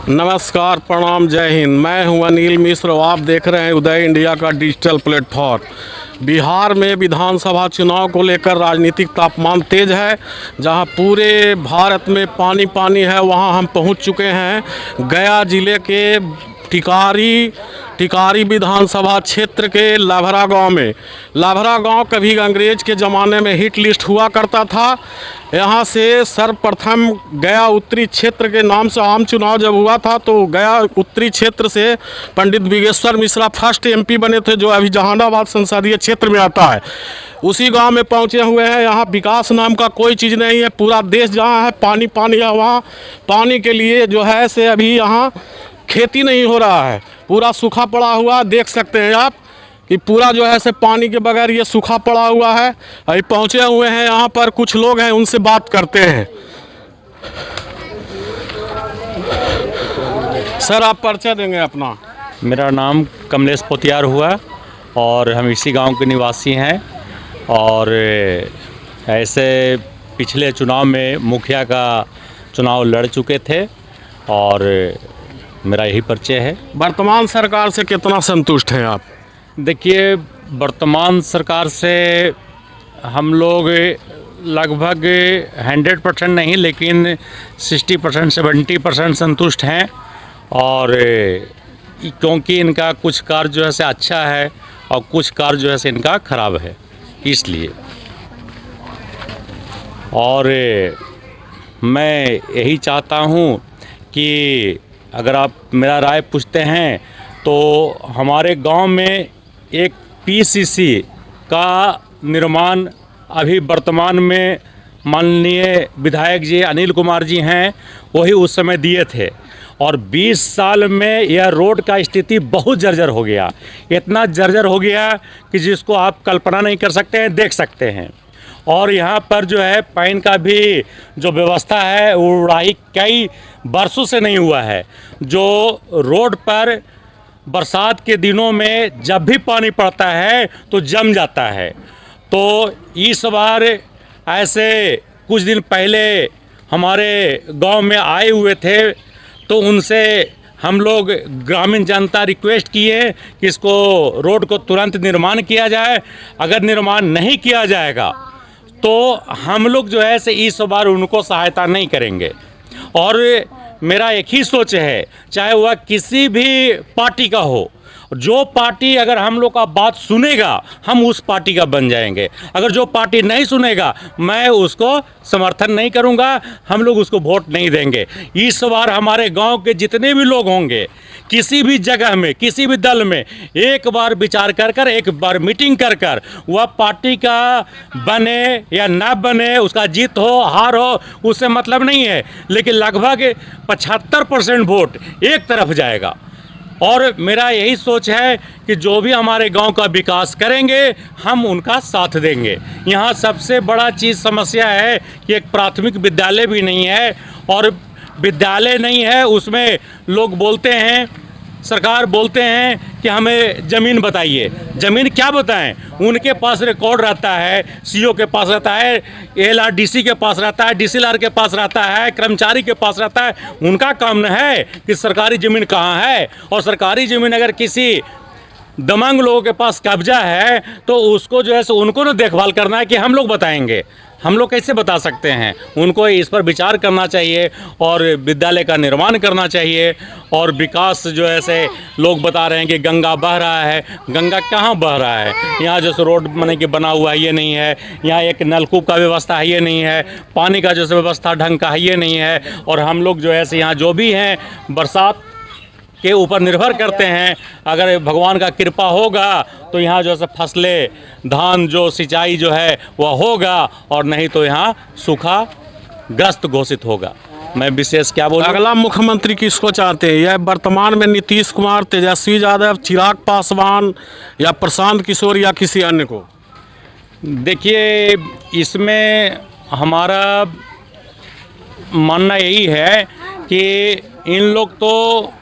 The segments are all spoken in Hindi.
नमस्कार, प्रणाम, जय हिंद। मैं हूं अनिल मिश्र और आप देख रहे हैं उदय इंडिया का डिजिटल प्लेटफॉर्म। बिहार में विधानसभा चुनाव को लेकर राजनीतिक तापमान तेज है। जहां पूरे भारत में पानी पानी है, वहां हम पहुंच चुके हैं गया जिले के टिकारी विधानसभा क्षेत्र के लाभरा गांव में। लाभरा गांव कभी अंग्रेज के ज़माने में हिट लिस्ट हुआ करता था। यहां से सर्वप्रथम गया उत्तरी क्षेत्र के नाम से आम चुनाव जब हुआ था तो गया उत्तरी क्षेत्र से पंडित बिगेश्वर मिश्रा फर्स्ट एमपी बने थे, जो अभी जहानाबाद संसदीय क्षेत्र में आता है। उसी गांव में पहुंचे हुए हैं। यहाँ विकास नाम का कोई चीज़ नहीं है। पूरा देश जहाँ है पानी पानी है, वहाँ पानी के लिए जो है से अभी यहाँ खेती नहीं हो रहा है। पूरा सूखा पड़ा हुआ देख सकते हैं आप कि पूरा जो है से पानी के बगैर ये सूखा पड़ा हुआ है। अभी पहुँचे हुए हैं यहाँ पर कुछ लोग हैं, उनसे बात करते हैं। सर, आप परिचय देंगे अपना? मेरा नाम कमलेश पोतियार हुआ और हम इसी गांव के निवासी हैं। और ऐसे पिछले चुनाव में मुखिया का चुनाव लड़ चुके थे और मेरा यही परिचय है। वर्तमान सरकार से कितना संतुष्ट हैं आप? देखिए, वर्तमान सरकार से हम लोग लगभग 100% नहीं, लेकिन 60% 70% संतुष्ट हैं। और क्योंकि इनका कुछ कार्य जो है से अच्छा है और कुछ कार्य जो है से इनका ख़राब है, इसलिए। और मैं यही चाहता हूँ कि अगर आप मेरा राय पूछते हैं तो हमारे गांव में एक पीसीसी का निर्माण अभी वर्तमान में माननीय विधायक जी अनिल कुमार जी हैं, वही उस समय दिए थे। और 20 साल में यह रोड का स्थिति बहुत जर्जर हो गया। इतना जर्जर हो गया कि जिसको आप कल्पना नहीं कर सकते हैं, देख सकते हैं। और यहाँ पर जो है पानी का भी जो व्यवस्था है वो उड़ाई कई बरसों से नहीं हुआ है। जो रोड पर बरसात के दिनों में जब भी पानी पड़ता है तो जम जाता है। तो इस बार ऐसे कुछ दिन पहले हमारे गांव में आए हुए थे, तो उनसे हम लोग ग्रामीण जनता रिक्वेस्ट किए कि इसको रोड को तुरंत निर्माण किया जाए। अगर निर्माण नहीं किया जाएगा तो हम लोग जो है से इस बार उनको सहायता नहीं करेंगे। और मेरा एक ही सोच है, चाहे वह किसी भी पार्टी का हो, जो पार्टी अगर हम लोग का बात सुनेगा हम उस पार्टी का बन जाएंगे। अगर जो पार्टी नहीं सुनेगा मैं उसको समर्थन नहीं करूंगा, हम लोग उसको वोट नहीं देंगे। इस बार हमारे गांव के जितने भी लोग होंगे, किसी भी जगह में, किसी भी दल में एक बार विचार कर एक बार मीटिंग कर वह पार्टी का बने या ना बने, उसका जीत हो हार हो उससे मतलब नहीं है, लेकिन लगभग 75% वोट एक तरफ जाएगा। और मेरा यही सोच है कि जो भी हमारे गांव का विकास करेंगे हम उनका साथ देंगे। यहाँ सबसे बड़ा चीज़ समस्या है कि एक प्राथमिक विद्यालय भी नहीं है। और विद्यालय नहीं है, उसमें लोग बोलते हैं, सरकार बोलते हैं कि हमें ज़मीन बताइए। ज़मीन क्या बताएं? उनके पास रिकॉर्ड रहता है, सीओ के पास रहता है, एलआरडीसी के पास रहता है, डीसीएलआर के पास रहता है, कर्मचारी के पास रहता है। उनका काम न है कि सरकारी ज़मीन कहाँ है। और सरकारी ज़मीन अगर किसी दमंग लोगों के पास कब्जा है तो उसको जो है सो उनको ना देखभाल करना है कि हम लोग बताएंगे। हम लोग कैसे बता सकते हैं? उनको इस पर विचार करना चाहिए और विद्यालय का निर्माण करना चाहिए। और विकास जो है से लोग बता रहे हैं कि गंगा बह रहा है, गंगा कहाँ बह रहा है? यहाँ जैसे रोड बने के बना हुआ है ये नहीं है, यहाँ एक नलकूप का व्यवस्था है ये नहीं है, पानी का जैसे व्यवस्था ढंग का है ये नहीं है। और हम लोग जो है से यहाँ जो भी हैं बरसात के ऊपर निर्भर करते हैं। अगर भगवान का कृपा होगा तो यहाँ जो है फसलें, धान जो सिंचाई जो है वह होगा, और नहीं तो यहाँ सूखा ग्रस्त घोषित होगा। मैं विशेष क्या बोलूं? अगला मुख्यमंत्री किसको चाहते हैं? यह वर्तमान में नीतीश कुमार, तेजस्वी यादव, चिराग पासवान या प्रशांत किशोर या किसी अन्य को? देखिए, इसमें हमारा मानना यही है कि इन लोग तो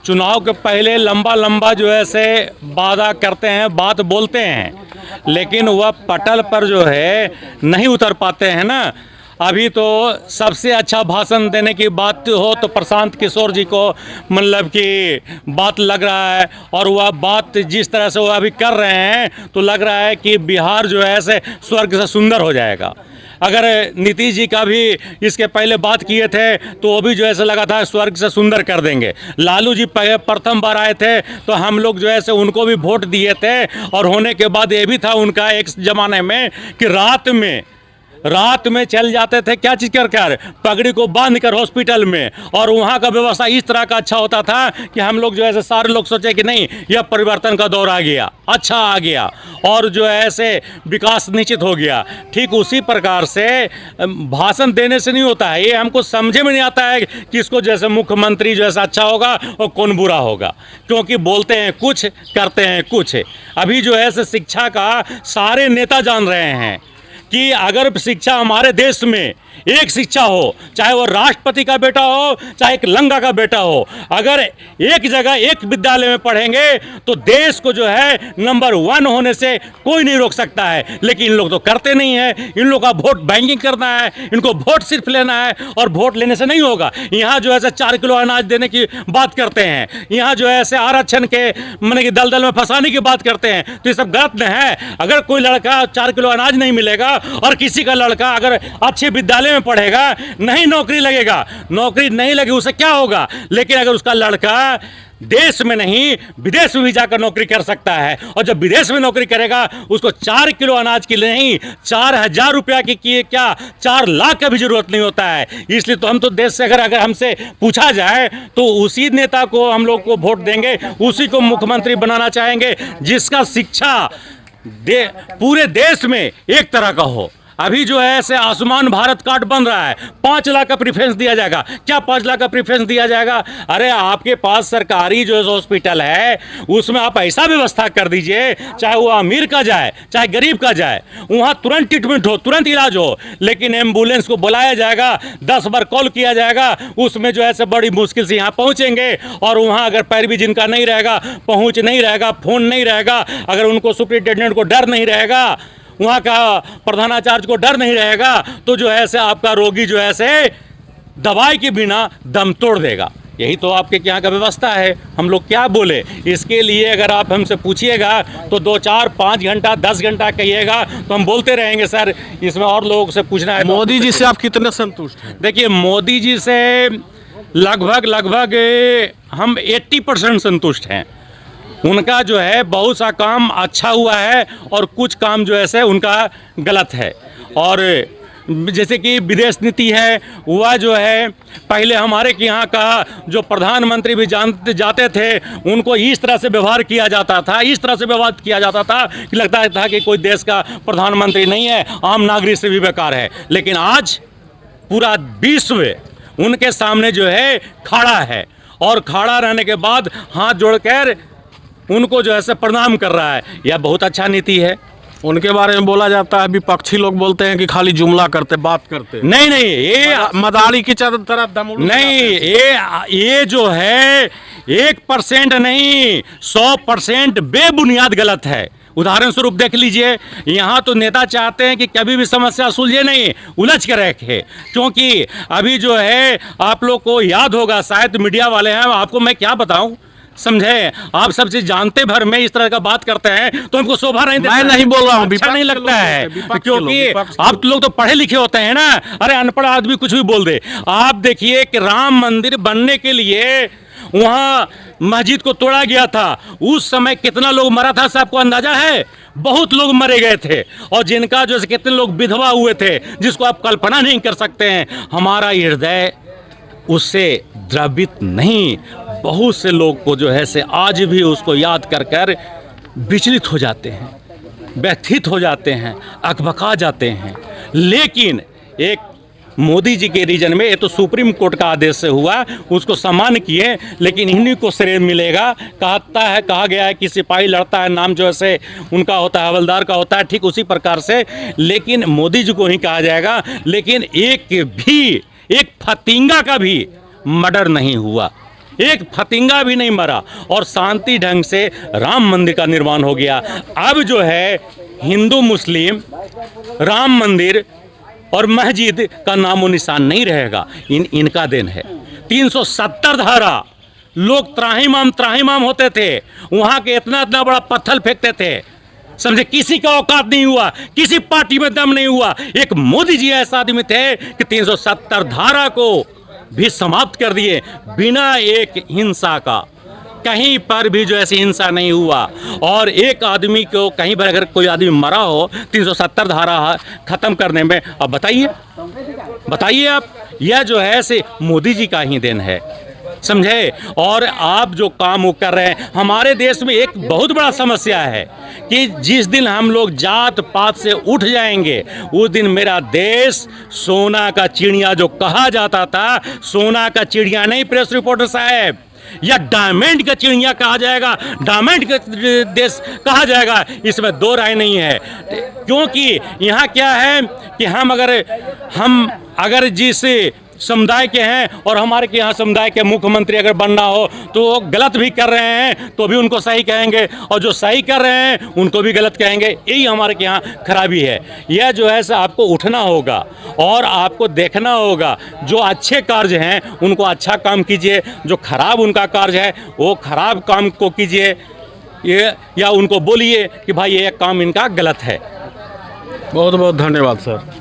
चुनाव के पहले लंबा जो है से वादा करते हैं, बात बोलते हैं, लेकिन वह पटल पर जो है नहीं उतर पाते हैं ना। अभी तो सबसे अच्छा भाषण देने की बात हो तो प्रशांत किशोर जी को मतलब कि बात लग रहा है, और वह बात जिस तरह से वो अभी कर रहे हैं तो लग रहा है कि बिहार जो है ऐसे स्वर्ग से सुंदर हो जाएगा। अगर नीतीश जी का भी इसके पहले बात किए थे तो वो भी जो ऐसे लगा था स्वर्ग से सुंदर कर देंगे। लालू जी प्रथम बार आए थे तो हम लोग जो ऐसे उनको भी वोट दिए थे, और होने के बाद ये भी था उनका एक ज़माने में कि रात में चल जाते थे, क्या चीज़ कर पगड़ी को बांध कर हॉस्पिटल में, और वहाँ का व्यवस्था इस तरह का अच्छा होता था कि हम लोग जो ऐसे सारे लोग सोचे कि नहीं यह परिवर्तन का दौर आ गया, अच्छा आ गया, और जो है ऐसे विकास निश्चित हो गया। ठीक उसी प्रकार से भाषण देने से नहीं होता है, ये हमको समझे में नहीं आता है कि इसको जैसे मुख्यमंत्री जो ऐसा अच्छा होगा और कौन बुरा होगा, क्योंकि बोलते हैं कुछ करते हैं कुछ। अभी जो है ऐसे शिक्षा का सारे नेता जान रहे हैं कि अगर शिक्षा हमारे देश में एक शिक्षा हो, चाहे वो राष्ट्रपति का बेटा हो चाहे एक लंगा का बेटा हो, अगर एक जगह एक विद्यालय में पढ़ेंगे तो देश को जो है नंबर 1 होने से कोई नहीं रोक सकता है। लेकिन इन लोग तो करते नहीं है, इन लोग का वोट बैंकिंग करना है, इनको वोट सिर्फ लेना है, और वोट लेने से नहीं होगा। यहाँ जो है 4 किलो अनाज देने की बात करते हैं, यहाँ जो है ऐसे आरक्षण के मैंने कि दलदल में फंसाने की बात करते हैं, तो ये सब गलत है। अगर कोई लड़का 4 किलो अनाज नहीं मिलेगा और किसी का लड़का अगर अच्छे विद्यालय में पढ़ेगा, नहीं नौकरी लगेगा, नौकरी नहीं लगी उसे क्या होगा। लेकिन अगर उसका लड़का देश में नहीं विदेश में भी जाकर नौकरी कर सकता है, और जब विदेश में नौकरी करेगा उसको 4 किलो अनाज की नहीं 4,000 रुपया की क्या 4 लाख का भी जरूरत नहीं होता है। इसलिए तो हम तो देश से अगर हमसे पूछा जाए तो उसी नेता को हम लोग को वोट देंगे, उसी को मुख्यमंत्री बनाना चाहेंगे जिसका शिक्षा पूरे देश में एक तरह का हो। अभी जो है ऐसे आयुष्मान भारत कार्ड बन रहा है, 5 लाख का प्रेफरेंस दिया जाएगा। क्या 5 लाख का प्रेफरेंस दिया जाएगा? अरे आपके पास सरकारी जो हॉस्पिटल है उसमें आप ऐसा व्यवस्था कर दीजिए, चाहे वो अमीर का जाए चाहे गरीब का जाए, वहाँ तुरंत ट्रीटमेंट हो, तुरंत इलाज हो। लेकिन एम्बुलेंस को बुलाया जाएगा, 10 बार कॉल किया जाएगा, उसमें जो है बड़ी मुश्किल से यहाँ पहुँचेंगे, और वहाँ अगर पैर भी जिनका नहीं रहेगा, पहुँच नहीं रहेगा, फ़ोन नहीं रहेगा, अगर उनको सुपरिटेंडेंट को डर नहीं रहेगा, वहाँ का प्रधानाचार्य को डर नहीं रहेगा, तो जो है ऐसे आपका रोगी जो है ऐसे दवाई के बिना दम तोड़ देगा। यही तो आपके यहाँ का व्यवस्था है, हम लोग क्या बोले। इसके लिए अगर आप हमसे पूछिएगा तो 2, 4, 5 घंटा 10 घंटा कहिएगा तो हम बोलते रहेंगे सर, इसमें और लोगों से पूछना है। मोदी जी से आप कितने संतुष्ट हैं? देखिए मोदी जी से लगभग हम 80% संतुष्ट हैं। उनका जो है बहुत सा काम अच्छा हुआ है और कुछ काम जो है से उनका गलत है। और जैसे कि विदेश नीति है वह जो है पहले हमारे के यहाँ का जो प्रधानमंत्री भी जाते थे उनको इस तरह से व्यवहार किया जाता था, इस तरह से व्यवहार किया जाता था कि लगता था कि कोई देश का प्रधानमंत्री नहीं है, आम नागरिक से भी बेकार है। लेकिन आज पूरा विश्व उनके सामने जो है खड़ा है, और खड़ा रहने के बाद हाथ जोड़कर उनको जो है प्रणाम कर रहा है। यह बहुत अच्छा नीति है। उनके बारे में बोला जाता है, विपक्षी लोग बोलते हैं कि खाली जुमला करते, बात करते। नहीं ये मदारी की तरह दम नहीं, ये जो है 1% नहीं 100% बेबुनियाद गलत है। उदाहरण स्वरूप देख लीजिए, यहाँ तो नेता चाहते हैं कि कभी भी समस्या सुलझे नहीं, उलझ कर रखे। क्योंकि अभी जो है आप लोग को याद होगा, शायद मीडिया वाले हैं, आपको मैं क्या बताऊं, समझे, आप सब चीज जानते भर में इस तरह का बात करते हैं तो हमको शोभा नहीं देता। मैं नहीं बोल रहा हूँ, अच्छा नहीं लगता है, क्योंकि आप लोग तो पढ़े लिखे होते हैं ना। अरे अनपढ़ आदमी कुछ भी बोल दे। आप देखिए कि राम मंदिर बनने के लिए वहाँ मस्जिद को तोड़ा गया था, उस समय कितना लोग मरा था सबको अंदाजा है? बहुत लोग मरे गए थे, और जिनका जो कितने लोग विधवा हुए थे जिसको आप कल्पना नहीं कर सकते हैं। हमारा हृदय उससे द्रवित नहीं, बहुत से लोग को जो है से आज भी उसको याद कर कर विचलित हो जाते हैं, व्यथित हो जाते हैं, अकबका जाते हैं। लेकिन एक मोदी जी के रीजन में ये तो सुप्रीम कोर्ट का आदेश से हुआ, उसको सम्मान किए, लेकिन इन्हीं को श्रेय मिलेगा। कहा गया है कि सिपाही लड़ता है, नाम जो है उनका होता है, हवलदार का होता है, ठीक उसी प्रकार से लेकिन मोदी जी को ही कहा जाएगा। लेकिन एक फतिंगा का भी मर्डर नहीं हुआ, एक फतिंगा भी नहीं मरा, और शांति ढंग से राम मंदिर का निर्माण हो गया। अब जो है हिंदू मुस्लिम राम मंदिर और मस्जिद का नामो निशान नहीं रहेगा। इनका देन है। 370 धारा, लोग त्राहिमाम होते थे, वहाँ के इतना बड़ा पत्थर फेंकते थे, समझे, किसी का औकात नहीं हुआ, किसी पार्टी में दम नहीं हुआ। एक मोदी जी ऐसा आदमी थे कि 370 धारा को भी समाप्त कर दिए बिना एक हिंसा का। कहीं पर भी जो ऐसी हिंसा नहीं हुआ। और एक आदमी को कहीं पर अगर कोई आदमी मरा हो 370 धारा ख़त्म करने में, अब बताइए आप, यह जो है से मोदी जी का ही देन है, समझे। और आप जो काम वो कर रहे हैं, हमारे देश में एक बहुत बड़ा समस्या है कि जिस दिन हम लोग जात पात से उठ जाएंगे उस दिन मेरा देश सोना का चिड़िया जो कहा जाता था, सोना का चिड़िया नहीं प्रेस रिपोर्टर साहब, या डायमंड का चिड़िया कहा जाएगा, डायमंड का देश कहा जाएगा, इसमें दो राय नहीं है। क्योंकि यहाँ क्या है कि हम अगर जिस समुदाय के हैं और हमारे के यहाँ समुदाय के मुख्यमंत्री अगर बनना हो तो वो गलत भी कर रहे हैं तो भी उनको सही कहेंगे, और जो सही कर रहे हैं उनको भी गलत कहेंगे। यही हमारे के यहाँ खराबी है। यह जो है आपको उठना होगा और आपको देखना होगा, जो अच्छे कार्य हैं उनको अच्छा काम कीजिए, जो खराब उनका कार्य है वो खराब काम को कीजिए, ये या उनको बोलिए कि भाई ये काम इनका गलत है। बहुत बहुत धन्यवाद सर।